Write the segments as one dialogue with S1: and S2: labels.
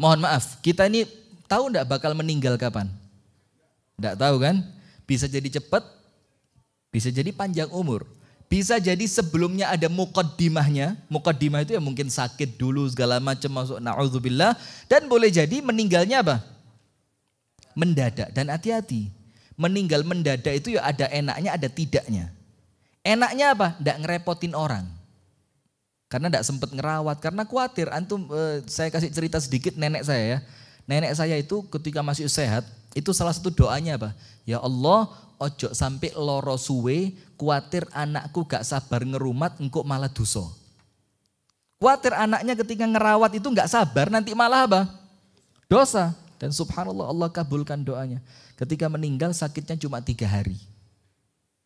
S1: Mohon maaf, kita ini tahu enggak bakal meninggal kapan? Enggak tahu kan? Bisa jadi cepat, bisa jadi panjang umur. Bisa jadi sebelumnya ada muqaddimahnya. Muqaddimah itu ya mungkin sakit dulu segala macam masuk na'udzubillah. Dan boleh jadi meninggalnya apa? Mendadak. Dan hati-hati. Meninggal mendadak itu ya ada enaknya ada tidaknya. Enaknya apa? Enggak ngerepotin orang. Karena enggak sempat ngerawat. Karena khawatir. Antum saya kasih cerita sedikit nenek saya ya. Nenek saya itu ketika masih sehat. Itu salah satu doanya apa? Ya Allah, ojo sampai loro suwe, kuatir anakku gak sabar ngerumat, engkau malah dosa. Kuatir anaknya ketika ngerawat itu gak sabar, nanti malah apa? Dosa. Dan subhanallah Allah kabulkan doanya. Ketika meninggal sakitnya cuma 3 hari.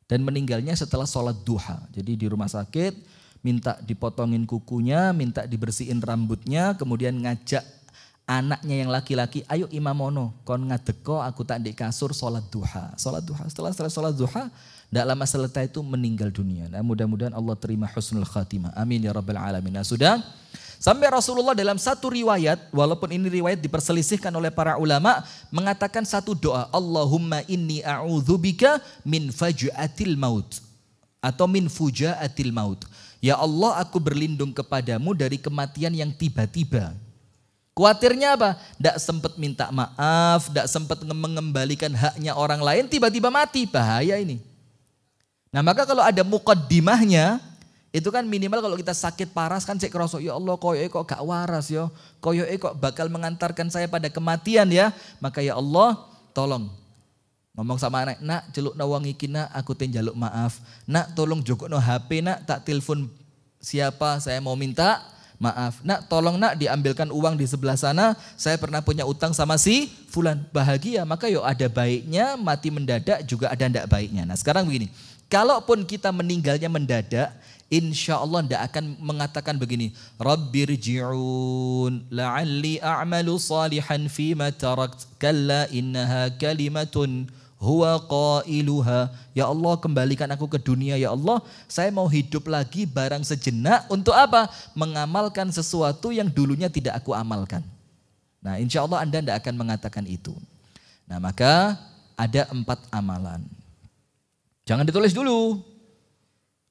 S1: Dan meninggalnya setelah sholat duha. Jadi di rumah sakit, minta dipotongin kukunya, minta dibersihin rambutnya, kemudian ngajak anaknya yang laki-laki, ayo imamono, kon ngadeko aku tak di kasur sholat duha. Sholat duha, setelah sholat duha, tidak lama selesai itu meninggal dunia. Nah, mudah-mudahan Allah terima husnul khatimah. Amin ya rabbal alamin. Nah, sudah sampai Rasulullah dalam satu riwayat, walaupun ini riwayat diperselisihkan oleh para ulama, mengatakan satu doa, Allahumma inni a'udzubika min faj'atil maut atau min fuja'atil maut. Ya Allah, aku berlindung kepadamu dari kematian yang tiba-tiba. Khawatirnya apa? Tidak sempat minta maaf, tidak sempat mengembalikan haknya orang lain, tiba-tiba mati, bahaya ini. Nah maka kalau ada muqaddimahnya, itu kan minimal kalau kita sakit paras kan cek kerosok, ya Allah koyoke kok gak waras ya, koyoke kok bakal mengantarkan saya pada kematian ya. Maka ya Allah tolong ngomong sama anak, nak celuk nawang iki nak, aku jaluk maaf. Nak tolong jogokno HP nak, tak telepon siapa saya mau minta maaf. Nak tolong nak diambilkan uang di sebelah sana, saya pernah punya utang sama si fulan. Bahagia, maka yuk ada baiknya, mati mendadak juga ada ndak baiknya. Nah sekarang begini, kalaupun kita meninggalnya mendadak, insya Allah ndak akan mengatakan begini, Rabbirji'un la'alli a'malu salihan fima tarakt kalla innaha kalimatun huwa qailuha. Ya Allah kembalikan aku ke dunia ya Allah, saya mau hidup lagi barang sejenak untuk apa? Mengamalkan sesuatu yang dulunya tidak aku amalkan. Nah insya Allah Anda tidak akan mengatakan itu. Nah maka ada 4 amalan. Jangan ditulis dulu.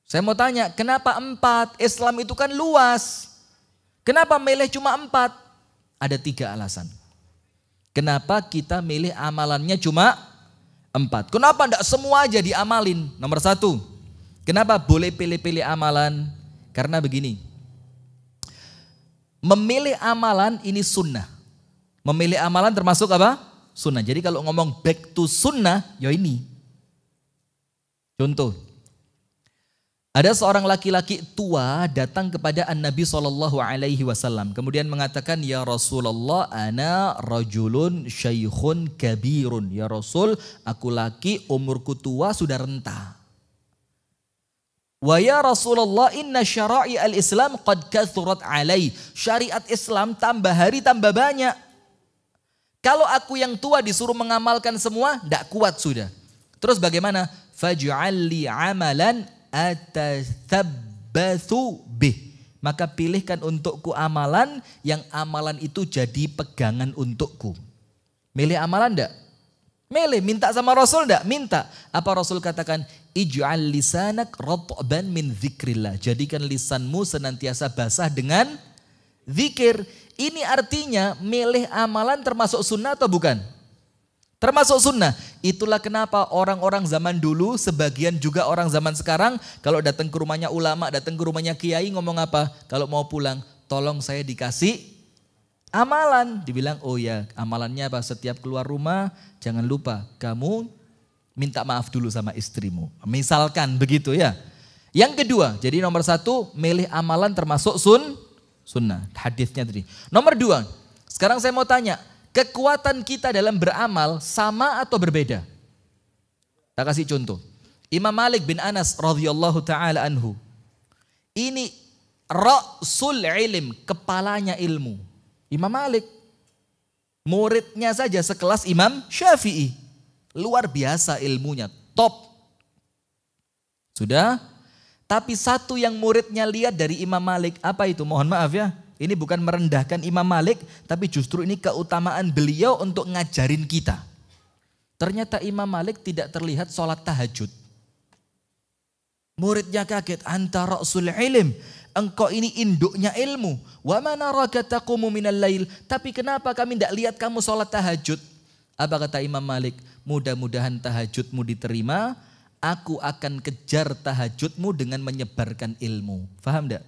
S1: Saya mau tanya, kenapa 4? Islam itu kan luas. Kenapa milih cuma 4? Ada 3 alasan. Kenapa kita milih amalannya cuma 4. Kenapa enggak semua aja diamalin? Nomor 1. Kenapa boleh pilih-pilih amalan? Karena begini. Memilih amalan ini sunnah. Memilih amalan termasuk apa? Sunnah. Jadi kalau ngomong back to sunnah, ya ini. Contoh. Ada seorang laki-laki tua datang kepada An-Nabi SAW. Kemudian mengatakan, ya Rasulullah, ana rajulun syaikhun kabirun. Ya Rasul, aku laki, umurku tua, sudah renta. Wa ya Rasulullah, inna syara'i al-Islam qad kathurat alai. Syariat Islam tambah hari tambah banyak. Kalau aku yang tua disuruh mengamalkan semua, tidak kuat sudah. Terus bagaimana? Faj'alli amalan atathabbathu bih. Maka pilihkan untukku amalan yang amalan itu jadi pegangan untukku. Milih amalan enggak? Milih. Minta sama Rasul enggak? Minta. Apa Rasul katakan? Ij'al lisanak ratban min dzikrillah. Jadikan lisanmu senantiasa basah dengan zikir. Ini artinya milih amalan termasuk sunnah atau bukan? Termasuk sunnah. Itulah kenapa orang-orang zaman dulu, sebagian juga orang zaman sekarang, kalau datang ke rumahnya ulama, datang ke rumahnya kiai, ngomong apa? Kalau mau pulang, tolong saya dikasih amalan. Dibilang, oh ya amalannya apa? Setiap keluar rumah, jangan lupa kamu minta maaf dulu sama istrimu. Misalkan begitu ya. Yang kedua, jadi nomor 1, milih amalan termasuk sunnah. Hadisnya tadi. Nomor 2, sekarang saya mau tanya, kekuatan kita dalam beramal sama atau berbeda? Kita kasih contoh. Imam Malik bin Anas radhiyallahu taala anhu. Ini ra'sul ilm, kepalanya ilmu. Imam Malik. Muridnya saja sekelas Imam Syafi'i. Luar biasa ilmunya, top. Sudah? Tapi satu yang muridnya lihat dari Imam Malik, apa itu? Mohon maaf ya, Ini bukan merendahkan Imam Malik, tapi justru ini keutamaan beliau untuk ngajarin kita. Ternyata Imam Malik tidak terlihat sholat tahajud. Muridnya kaget, anta ra'sul ilm, engkau ini induknya ilmu. Wa ma naraka taqumu minal lail, tapi kenapa kami tidak lihat kamu sholat tahajud? Apa kata Imam Malik? Mudah-mudahan tahajudmu diterima, aku akan kejar tahajudmu dengan menyebarkan ilmu. Faham tidak?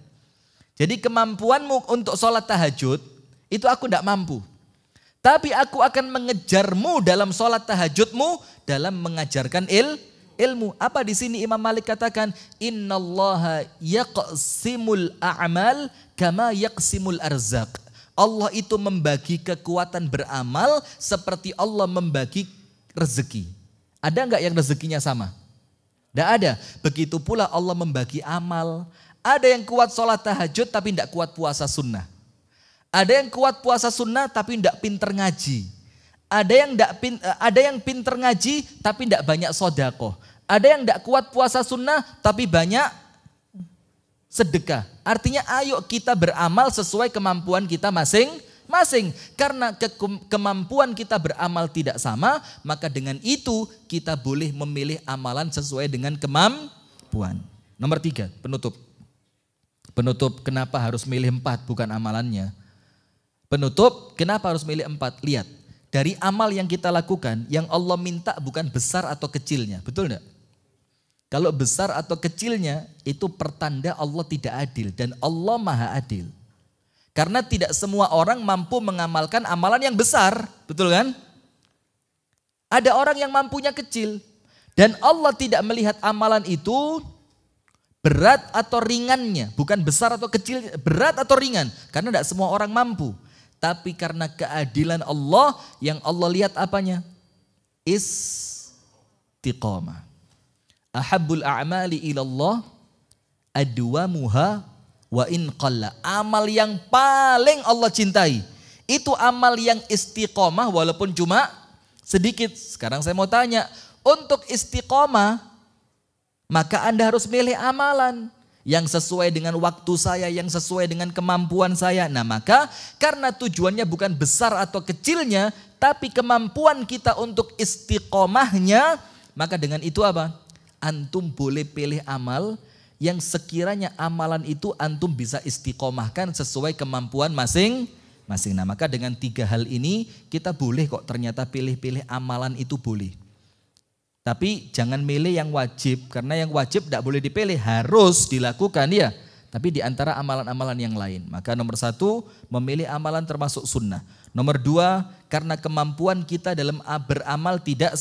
S1: Jadi kemampuanmu untuk sholat tahajud, itu aku tidak mampu. Tapi aku akan mengejarmu dalam sholat tahajudmu, dalam mengajarkan ilmu. Apa di sini Imam Malik katakan? Innallaha yaqsimul a'mal kama yaqsimul arzaq. Allah itu membagi kekuatan beramal seperti Allah membagi rezeki. Ada enggak yang rezekinya sama? Tidak ada. Begitu pula Allah membagi amal. Ada yang kuat sholat tahajud tapi tidak kuat puasa sunnah. Ada yang kuat puasa sunnah tapi tidak pinter ngaji. Ada yang pinter ngaji tapi tidak banyak sodako. Ada yang tidak kuat puasa sunnah tapi banyak sedekah. Artinya ayo kita beramal sesuai kemampuan kita masing-masing. Karena kemampuan kita beramal tidak sama, maka dengan itu kita boleh memilih amalan sesuai dengan kemampuan. Nomor 3, penutup. Penutup kenapa harus milih 4 bukan amalannya. Penutup kenapa harus milih 4. Lihat, dari amal yang kita lakukan, yang Allah minta bukan besar atau kecilnya. Betul enggak? Kalau besar atau kecilnya itu pertanda Allah tidak adil. Dan Allah maha adil. Karena tidak semua orang mampu mengamalkan amalan yang besar. Betul kan? Ada orang yang mampunya kecil. Dan Allah tidak melihat amalan itu berat atau ringannya, bukan besar atau kecil, berat atau ringan, karena tidak semua orang mampu. Tapi karena keadilan Allah, yang Allah lihat apanya? Istiqamah. Ahabbul a'mali ilallah adwamuha wa in qalla. Amal yang paling Allah cintai, itu amal yang istiqamah walaupun cuma sedikit. Sekarang saya mau tanya, untuk istiqamah, maka Anda harus milih amalan yang sesuai dengan waktu saya, yang sesuai dengan kemampuan saya. Nah maka karena tujuannya bukan besar atau kecilnya, tapi kemampuan kita untuk istiqomahnya, maka dengan itu apa? Antum boleh pilih amal yang sekiranya amalan itu antum bisa istiqomahkan sesuai kemampuan masing-masing. Nah maka dengan 3 hal ini kita boleh kok ternyata pilih-pilih amalan itu boleh. Tapi jangan milih yang wajib, karena yang wajib tidak boleh dipilih, harus dilakukan ya. Tapi di antara amalan-amalan yang lain. Maka nomor 1, memilih amalan termasuk sunnah. Nomor 2, karena kemampuan kita dalam beramal tidak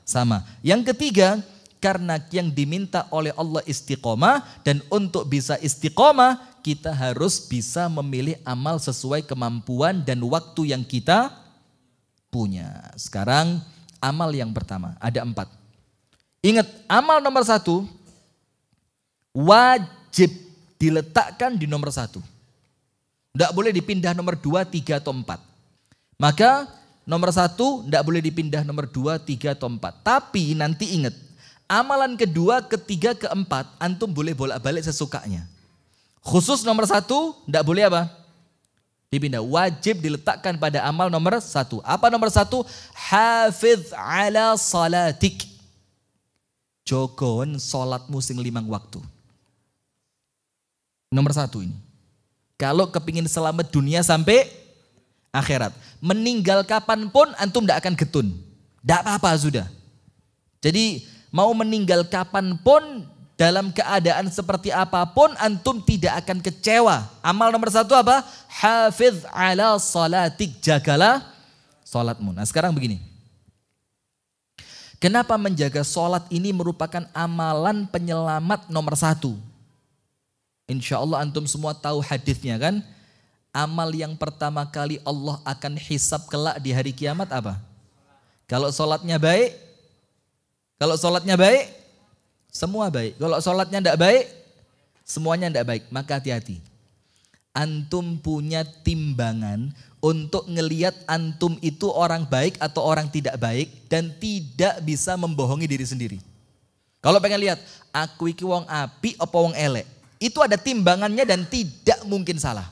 S1: sama. Yang ketiga, karena yang diminta oleh Allah istiqomah, dan untuk bisa istiqomah kita harus bisa memilih amal sesuai kemampuan dan waktu yang kita punya. Sekarang amal yang pertama, ada 4. Ingat, amal nomor 1 wajib diletakkan di nomor 1. Tidak boleh dipindah nomor 2, 3 atau 4. Maka nomor 1 tidak boleh dipindah nomor 2, 3 atau 4. Tapi nanti ingat, amalan kedua, ketiga, keempat antum boleh bolak-balik sesukanya. Khusus nomor 1 tidak boleh apa? Dipindah, wajib diletakkan pada amal nomor 1. Apa nomor 1? Hafidh ala salatik. Jogon sholatmu sing 5 waktu. Nomor 1 ini. Kalau kepingin selamat dunia sampai akhirat, meninggal kapanpun antum tidak akan getun. Tidak apa-apa sudah. Jadi mau meninggal kapanpun, dalam keadaan seperti apapun antum tidak akan kecewa. Amal nomor 1 apa? Hafidh ala salatik, jagalah salatmu. Nah sekarang begini. Kenapa menjaga salat ini merupakan amalan penyelamat nomor 1? Insya Allah antum semua tahu hadisnya kan? Amal yang pertama kali Allah akan hisab kelak di hari kiamat apa? Kalau salatnya baik, semua baik. Kalau salatnya tidak baik, semuanya tidak baik. Maka hati-hati. Antum punya timbangan untuk ngelihat antum itu orang baik atau orang tidak baik, dan tidak bisa membohongi diri sendiri. Kalau pengen lihat, aku iki wong api apa wong elek, itu ada timbangannya dan tidak mungkin salah.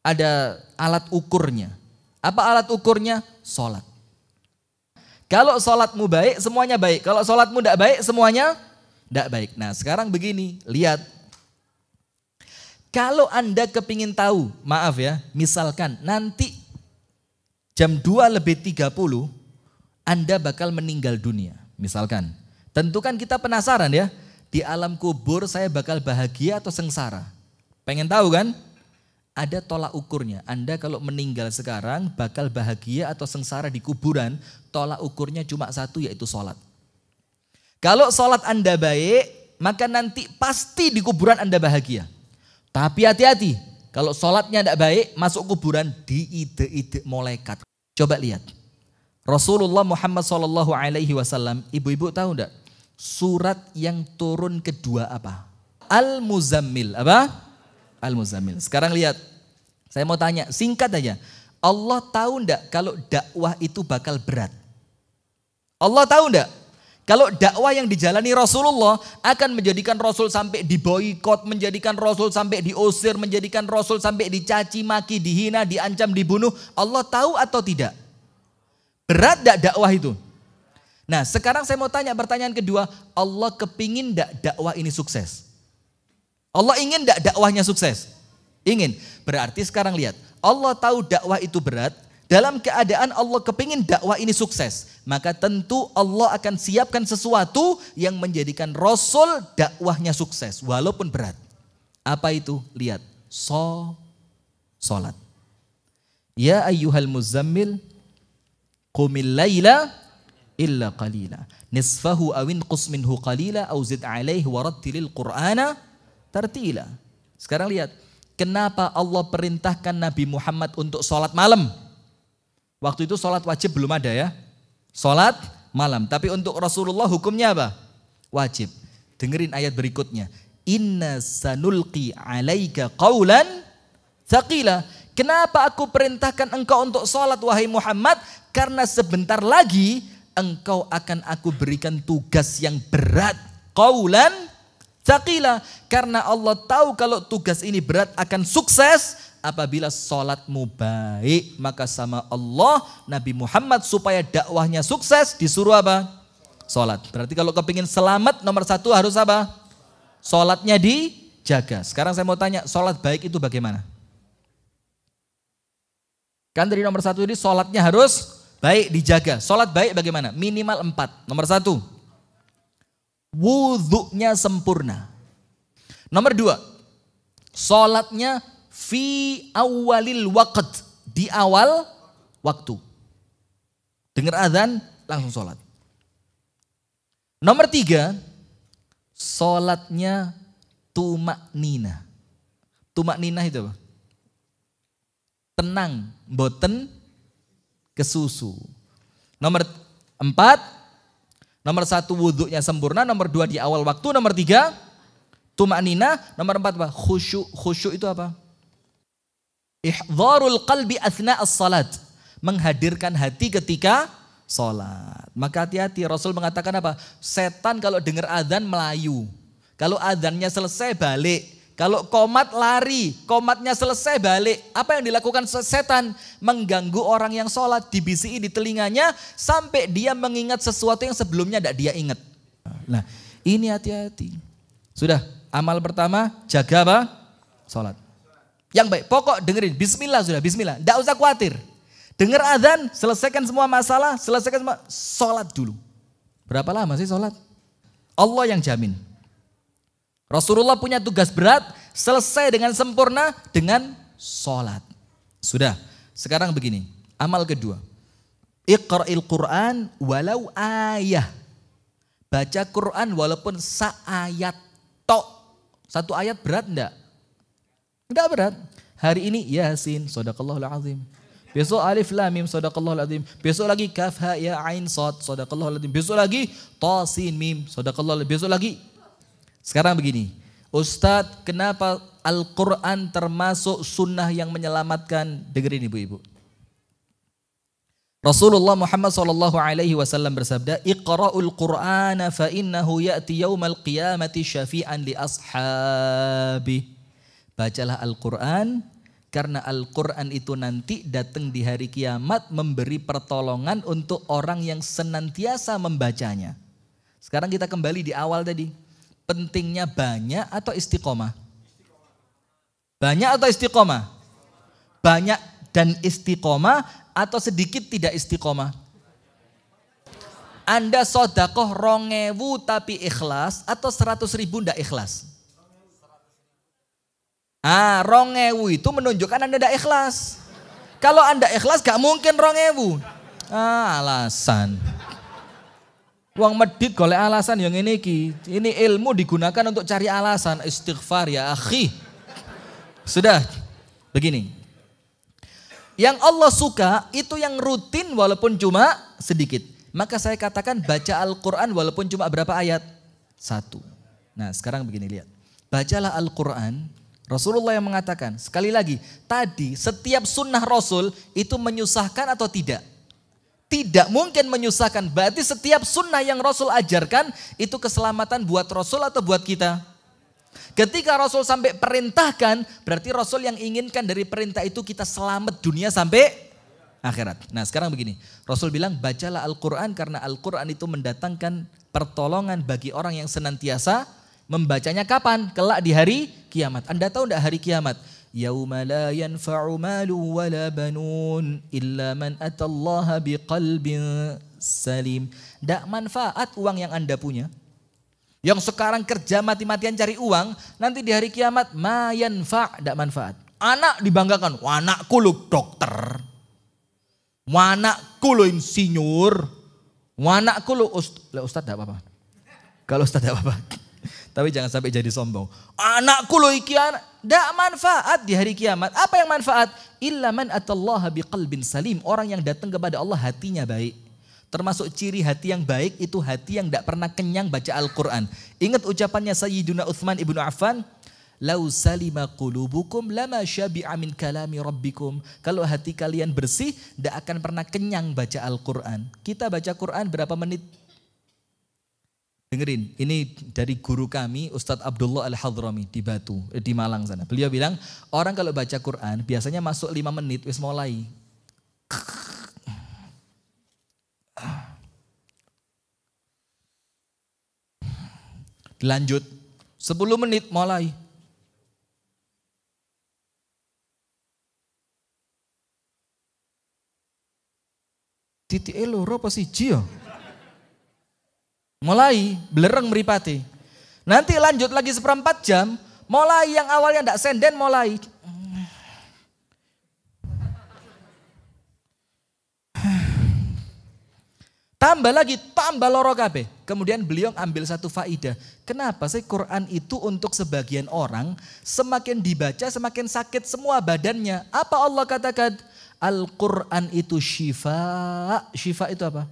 S1: ada alat ukurnya. Apa alat ukurnya? Sholat. Kalau sholatmu baik, semuanya baik. Kalau sholatmu tidak baik, semuanya tidak baik. Nah sekarang begini, lihat. Kalau Anda kepingin tahu, maaf ya, misalkan nanti jam 2:30, Anda bakal meninggal dunia. Misalkan, tentu kan kita penasaran ya, di alam kubur saya bakal bahagia atau sengsara. Pengen tahu kan? Ada tolak ukurnya. Anda kalau meninggal sekarang bakal bahagia atau sengsara di kuburan, tolak ukurnya cuma satu, yaitu sholat. Kalau sholat Anda baik, maka nanti pasti di kuburan Anda bahagia. Tapi hati-hati, kalau sholatnya tidak baik, masuk kuburan diide-ide malaikat. Coba lihat, Rasulullah Muhammad SAW, ibu-ibu tahu enggak, surat yang turun kedua apa? Al-Muzammil, apa? Al-Muzammil. Sekarang lihat, saya mau tanya, singkat aja. Allah tahu enggak kalau dakwah itu bakal berat? Allah tahu enggak? Kalau dakwah yang dijalani Rasulullah akan menjadikan Rasul sampai diboikot, menjadikan Rasul sampai diusir, menjadikan Rasul sampai dicaci maki, dihina, diancam, dibunuh. Allah tahu atau tidak? Berat enggak dakwah itu? Nah sekarang saya mau tanya pertanyaan kedua, Allah kepingin enggak dakwah ini sukses? Allah ingin enggak dakwahnya sukses? Ingin. Berarti sekarang lihat, Allah tahu dakwah itu berat, dalam keadaan Allah kepingin dakwah ini sukses. Maka tentu Allah akan siapkan sesuatu yang menjadikan Rasul dakwahnya sukses, walaupun berat. Apa itu? Lihat, sholat. Ya ayyuhal muzammil, qumil laila illa qalila. Nisfahu awin qus minhu qalila, au zid alaihi warattilil qur'ana tartila. Sekarang lihat, kenapa Allah perintahkan Nabi Muhammad untuk sholat malam? Waktu itu sholat wajib belum ada ya. Sholat malam. Tapi untuk Rasulullah hukumnya apa? Wajib. Dengerin ayat berikutnya. Inna sanulqi alaika qawlan thaqila. Kenapa aku perintahkan engkau untuk sholat wahai Muhammad? Karena sebentar lagi engkau akan aku berikan tugas yang berat. Qawlan thaqila, karena Allah tahu kalau tugas ini berat akan sukses apabila sholatmu baik. Maka sama Allah, Nabi Muhammad supaya dakwahnya sukses disuruh apa? Sholat. Berarti kalau kepingin selamat nomor satu harus apa? Sholatnya dijaga. Sekarang saya mau tanya, sholat baik itu bagaimana? Kan dari nomor satu ini sholatnya harus baik, dijaga. Sholat baik bagaimana? Minimal 4. Nomor 1, wudhunya sempurna. Nomor 2, sholatnya fi awalil waqt, di awal waktu. Dengar azan langsung sholat. Nomor 3, sholatnya tumaknina. Tumaknina itu apa? Tenang, boten kesusu. Nomor 4, nomor 1 wudhunya sempurna, nomor 2 di awal waktu, nomor 3 tumaknina, nomor 4 apa? Khusyuk. Khusyuk itu apa? Ihdharul qalbi athna as-salat, menghadirkan hati ketika salat. Maka hati-hati, Rasul mengatakan apa? Setan kalau dengar azan melayu. Kalau azannya selesai balik. Kalau komat lari, komatnya selesai balik. Apa yang dilakukan setan? Mengganggu orang yang sholat, dibisiki di telinganya sampai dia mengingat sesuatu yang sebelumnya tidak dia ingat. Nah ini hati-hati. Sudah, amal pertama jaga apa? Sholat. Yang baik, pokok dengerin, bismillah sudah, bismillah. Tidak usah khawatir. Dengar azan, selesaikan semua masalah, selesaikan semua, sholat dulu. Berapa lama sih sholat? Allah yang jamin. Rasulullah punya tugas berat, selesai dengan sempurna dengan sholat. Sudah, sekarang begini, amal kedua. Iqra'il Qur'an walau ayah. Baca Quran walaupun seayat tok. Satu ayat berat enggak? Enggak berat. Hari ini Yasin, sadaqallahul azim. Besok Alif Lam Mim, sadaqallahul azim. Besok lagi Kaf Ha Ya Ain Shad, sadaqallahul azim. Besok lagi Ta Sin Mim, sadaqallahul azim. Besok lagi. Sekarang begini, Ustadz, kenapa Al-Quran termasuk sunnah yang menyelamatkan? Dengerin ibu-ibu. Rasulullah Muhammad SAW bersabda, Iqra'ul Qur'ana fa innahu ya'ti yawmal qiyamati syafi'an li ashabi. Bacalah Al-Quran, Karena Al-Quran itu nanti datang di hari kiamat memberi pertolongan untuk orang yang senantiasa membacanya. Sekarang kita kembali di awal tadi. Pentingnya banyak atau istiqomah? Banyak atau istiqomah? Banyak dan istiqomah atau sedikit tidak istiqomah? Anda sodakoh 2.000 tapi ikhlas atau 100.000 tidak ikhlas? 2.000 itu menunjukkan Anda tidak ikhlas. Kalau Anda ikhlas gak mungkin 2.000. Alasan. Uang medit golek alasan yang ini ki. Ini ilmu digunakan untuk cari alasan. Istighfar ya akhi. Sudah. Begini. Yang Allah suka itu yang rutin walaupun cuma sedikit. Maka saya katakan baca Al-Quran walaupun cuma berapa ayat? 1. Nah sekarang begini lihat. Bacalah Al-Quran. Rasulullah yang mengatakan, sekali lagi, tadi setiap sunnah Rasul itu menyusahkan atau tidak? Tidak mungkin menyusahkan, berarti setiap sunnah yang Rasul ajarkan itu keselamatan buat Rasul atau buat kita? Ketika Rasul sampai perintahkan, berarti Rasul yang inginkan dari perintah itu kita selamat dunia sampai akhirat. Nah sekarang begini, Rasul bilang bacalah Al-Quran karena Al-Quran itu mendatangkan pertolongan bagi orang yang senantiasa membacanya kapan? Kelak di hari kiamat. Anda tahu enggak hari kiamat? Yauma la yanfa'u malu wala banun illa man atallaha biqalbin salim. Enggak manfaat uang yang Anda punya. Yang sekarang kerja mati-matian cari uang, nanti di hari kiamat ma yanfa' enggak manfaat. Anak dibanggakan, anakku lu dokter. Anakku lu insinyur. Anakku lu ustaz enggak apa-apa. Kalau ustaz enggak apa-apa. Tapi jangan sampai jadi sombong. Anakku loh iki anak. Tidak manfaat di hari kiamat. Apa yang manfaat? Illa man atallaha biqalbin salim. Orang yang datang kepada Allah hatinya baik. Termasuk ciri hati yang baik itu hati yang tidak pernah kenyang baca Al-Quran. Ingat ucapannya Sayyiduna Uthman ibnu Affan. Lau salima qulubukum lama syabi'a min kalami rabbikum. Kalau hati kalian bersih, tidak akan pernah kenyang baca Al-Quran. Kita baca Quran berapa menit? Dengerin, ini dari guru kami Ustadz Abdullah Al-Hadrami di Batu, di Malang sana. Beliau bilang, orang kalau baca Quran biasanya masuk 5 menit, wis mulai. Lanjut, 10 menit mulai. Titik loro apa siji ya? Mulai belereng meripati. Nanti lanjut lagi 1/4 jam. Mulai yang awalnya tidak senden mulai. Tambah lagi, tambah loro kabeh. Kemudian beliau ambil satu faidah. Kenapa sih Quran itu untuk sebagian orang semakin dibaca semakin sakit semua badannya. Apa Allah katakan? Al-Quran itu syifa. Syifa itu apa?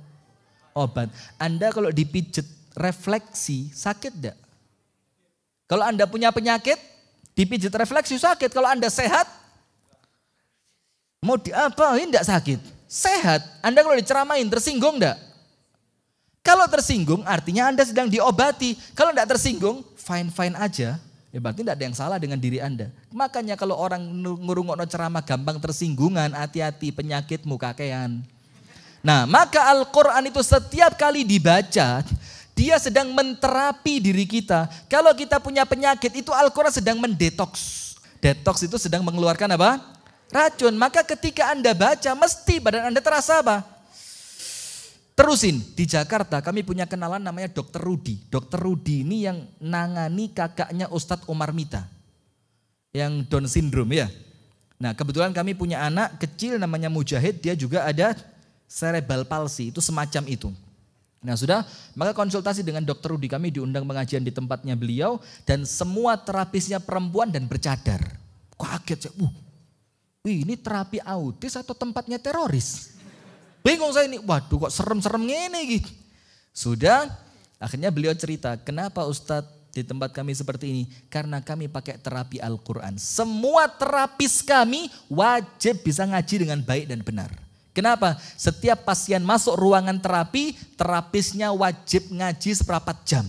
S1: Obat. Anda kalau dipijet refleksi sakit enggak? Kalau Anda punya penyakit dipijet refleksi sakit. Kalau Anda sehat mau diapain enggak sakit? Sehat. Anda kalau diceramain tersinggung enggak? Kalau tersinggung artinya Anda sedang diobati. Kalau enggak tersinggung fine-fine aja. Ya berarti enggak ada yang salah dengan diri Anda. Makanya kalau orang ngurungokno ceramah gampang tersinggungan, hati-hati penyakitmu kakean. Nah maka Al-Quran itu setiap kali dibaca, dia sedang menterapi diri kita. Kalau kita punya penyakit itu Al-Quran sedang mendetoks. Detoks itu sedang mengeluarkan apa? Racun. Maka ketika Anda baca mesti badan Anda terasa apa? Terusin, di Jakarta kami punya kenalan namanya Dr. Rudi. Dr. Rudi ini yang nangani kakaknya Ustadz Umar Mita. Yang Down syndrome ya. Nah kebetulan kami punya anak kecil namanya Mujahid, dia juga ada cerebral palsy, itu semacam itu. Nah sudah, maka konsultasi dengan Dr. Rudi, kami diundang pengajian di tempatnya beliau dan semua terapisnya perempuan dan bercadar. Kaget saya, ini terapi autis atau tempatnya teroris? Bingung saya ini, waduh kok serem-serem ngene gitu. Sudah, akhirnya beliau cerita, kenapa Ustadz di tempat kami seperti ini? Karena kami pakai terapi Al-Quran. Semua terapis kami wajib bisa ngaji dengan baik dan benar. Kenapa? Setiap pasien masuk ruangan terapi, terapisnya wajib ngaji 1/4 jam.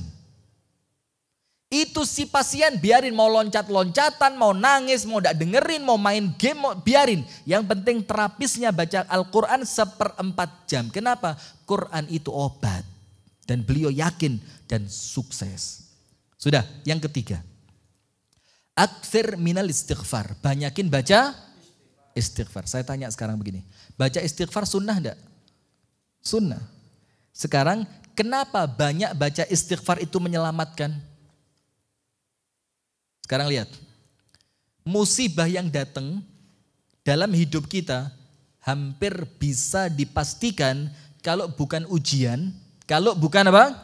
S1: Itu si pasien biarin mau loncat-loncatan, mau nangis, mau gak dengerin, mau main game, mau biarin. Yang penting terapisnya baca Al-Quran 1/4 jam. Kenapa? Quran itu obat. Dan beliau yakin dan sukses. Sudah, yang ketiga. Aktsir minal istighfar. Banyakin baca istighfar. Saya tanya sekarang begini. Baca istighfar sunnah enggak? Sunnah. Sekarang kenapa banyak baca istighfar itu menyelamatkan? Sekarang lihat, musibah yang datang dalam hidup kita hampir bisa dipastikan kalau bukan ujian, kalau bukan apa?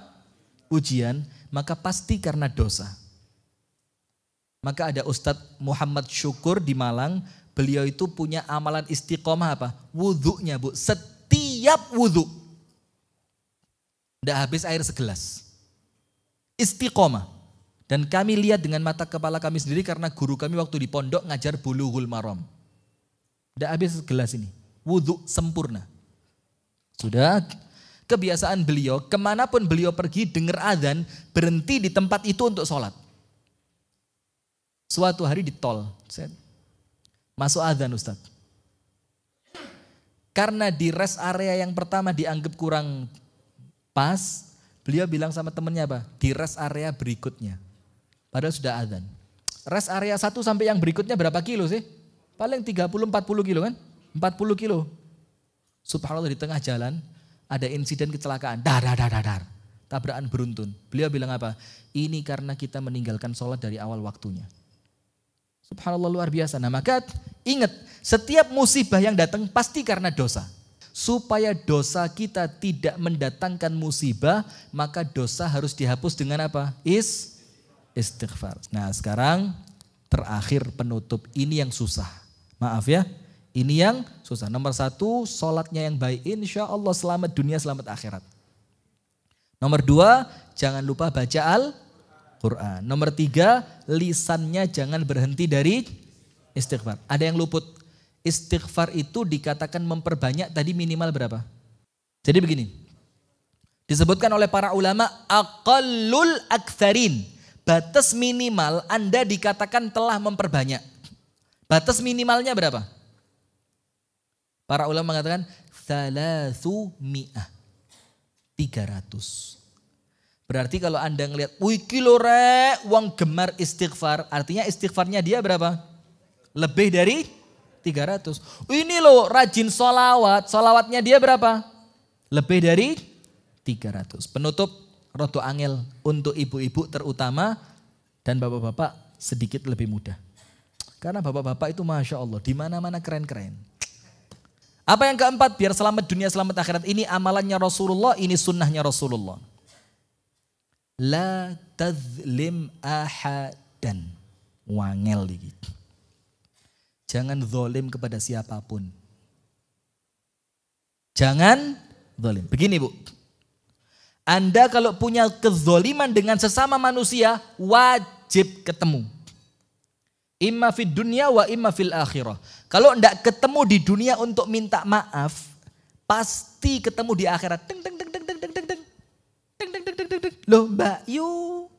S1: Ujian, maka pasti karena dosa. Maka ada Ustadz Muhammad Syukur di Malang, beliau itu punya amalan istiqomah apa? Wudhunya bu, setiap wudhu. Tidak habis air segelas. Istiqomah. Dan kami lihat dengan mata kepala kami sendiri karena guru kami waktu di pondok ngajar Bulughul Maram. Tidak habis segelas ini. Wudhu sempurna. Sudah kebiasaan beliau, kemanapun beliau pergi dengar azan, berhenti di tempat itu untuk sholat. Suatu hari di tol, masuk azan Ustaz. Karena di rest area yang pertama dianggap kurang pas, beliau bilang sama temennya apa? Di rest area berikutnya. Padahal sudah azan. Rest area 1 sampai yang berikutnya berapa kilo sih? Paling 30-40 kilo kan? 40 kilo. Subhanallah di tengah jalan ada insiden kecelakaan. Dar. Tabrakan beruntun. Beliau bilang apa? Ini karena kita meninggalkan sholat dari awal waktunya. Subhanallah luar biasa. Nah maka ingat, setiap musibah yang datang pasti karena dosa. Supaya dosa kita tidak mendatangkan musibah, maka dosa harus dihapus dengan apa? Istighfar. Nah sekarang terakhir penutup, ini yang susah. Maaf ya, ini yang susah. Nomor 1, sholatnya yang baik. Insya Allah selamat dunia, selamat akhirat. Nomor 2, jangan lupa baca Al-Quran. Nomor 3, lisannya jangan berhenti dari istighfar. Ada yang luput. Istighfar itu dikatakan memperbanyak tadi minimal berapa? Jadi begini, disebutkan oleh para ulama aqallul aktsarin. Batas minimal Anda dikatakan telah memperbanyak. Batas minimalnya berapa? Para ulama mengatakan 300. Berarti kalau Anda ngelihat, wih kilore wong gemar istighfar, artinya istighfarnya dia berapa? Lebih dari 300. Ini loh rajin sholawat, sholawatnya dia berapa? Lebih dari 300. Penutup rodo angel untuk ibu-ibu terutama dan bapak-bapak sedikit lebih mudah. Karena bapak-bapak itu Masya Allah di mana-mana keren-keren. Apa yang keempat? Biar selamat dunia selamat akhirat. Ini amalannya Rasulullah, ini sunnahnya Rasulullah. La tazlim ahadan. Wangel dikit. Jangan zalim kepada siapapun. Jangan zalim. Begini Bu. Anda kalau punya kezoliman dengan sesama manusia, wajib ketemu. Imma fid dunya wa imma fil akhirah. Kalau enggak ketemu di dunia untuk minta maaf, pasti ketemu di akhirat. Loh Mbak Yu,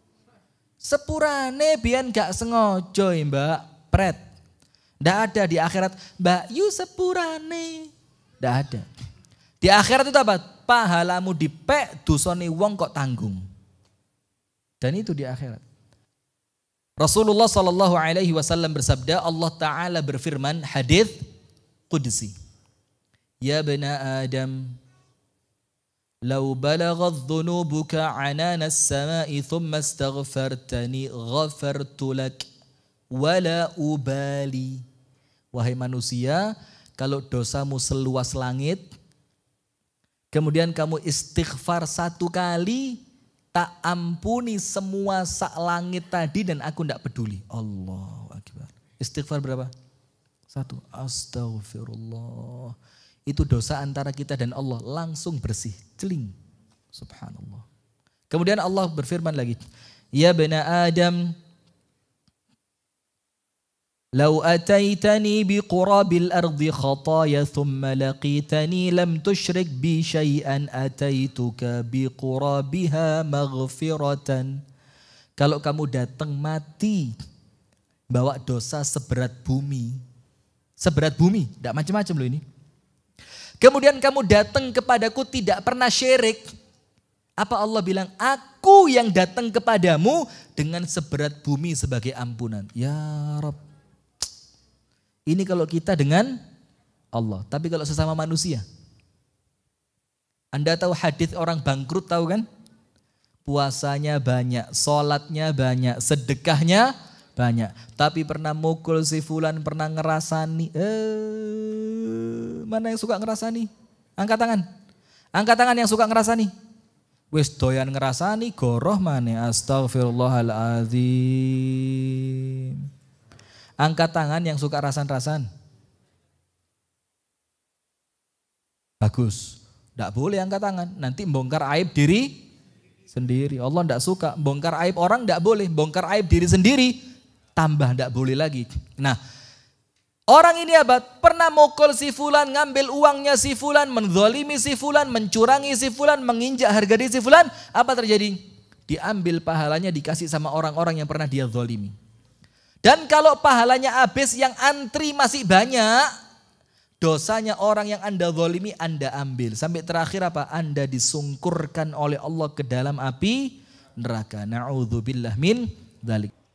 S1: sepurane biyen gak sengojo Mbak Pret. Enggak ada di akhirat, Mbak Yu sepurane. Enggak ada. Di akhirat itu apa? Pahalamu dipek, dosane wong kok tanggung. Dan itu di akhirat. Rasulullah SAW bersabda, Allah Ta'ala berfirman, hadits qudsi. Ya bana Adam, law balaghat dhunubuka anana as-sama'i thumma astaghfartani ghafartu lak wala ubali. Wahai manusia, kalau dosamu seluas langit, kemudian kamu istighfar 1 kali, tak ampuni semua sak langit tadi dan aku tidak peduli. Allahu Akbar. Istighfar berapa? 1. Astaghfirullah. Itu dosa antara kita dan Allah langsung bersih. Celing. Subhanallah. Kemudian Allah berfirman lagi. Ya bana Adam, لو أتيتني بقراب الأرض خطايا ثم لقيتني لم تشرك بي شيئا أتيتك بقرابها مغفرة. Kalau kamu datang mati, bawa dosa seberat bumi. Seberat bumi, tidak macam-macam loh ini. Kemudian kamu datang kepadaku tidak pernah syirik. Apa Allah bilang? Aku yang datang kepadamu dengan seberat bumi sebagai ampunan. Ya Rabb. Ini kalau kita dengan Allah. Tapi kalau sesama manusia. Anda tahu hadis orang bangkrut tahu kan? Puasanya banyak, sholatnya banyak, sedekahnya banyak. Tapi pernah mukul si fulan, pernah ngerasani. Mana yang suka ngerasani? Angkat tangan. Angkat tangan yang suka ngerasani. Wis doyan ngerasani, goroh mana? Astaghfirullahaladzim. Angkat tangan yang suka rasan-rasan. Bagus. Tidak boleh angkat tangan. Nanti bongkar aib diri sendiri. Allah tidak suka. Bongkar aib orang tidak boleh. Bongkar aib diri sendiri tambah tidak boleh lagi. Nah, orang ini apa? Pernah mukul si fulan, ngambil uangnya si fulan, menzalimi si fulan, mencurangi si fulan, menginjak harga diri si fulan. Apa terjadi? Diambil pahalanya dikasih sama orang-orang yang pernah dia zalimi. Dan kalau pahalanya habis yang antri masih banyak, dosanya orang yang Anda zalimi Anda ambil. Sampai terakhir apa? Anda disungkurkan oleh Allah ke dalam api neraka. Na'udzubillah min dzalik.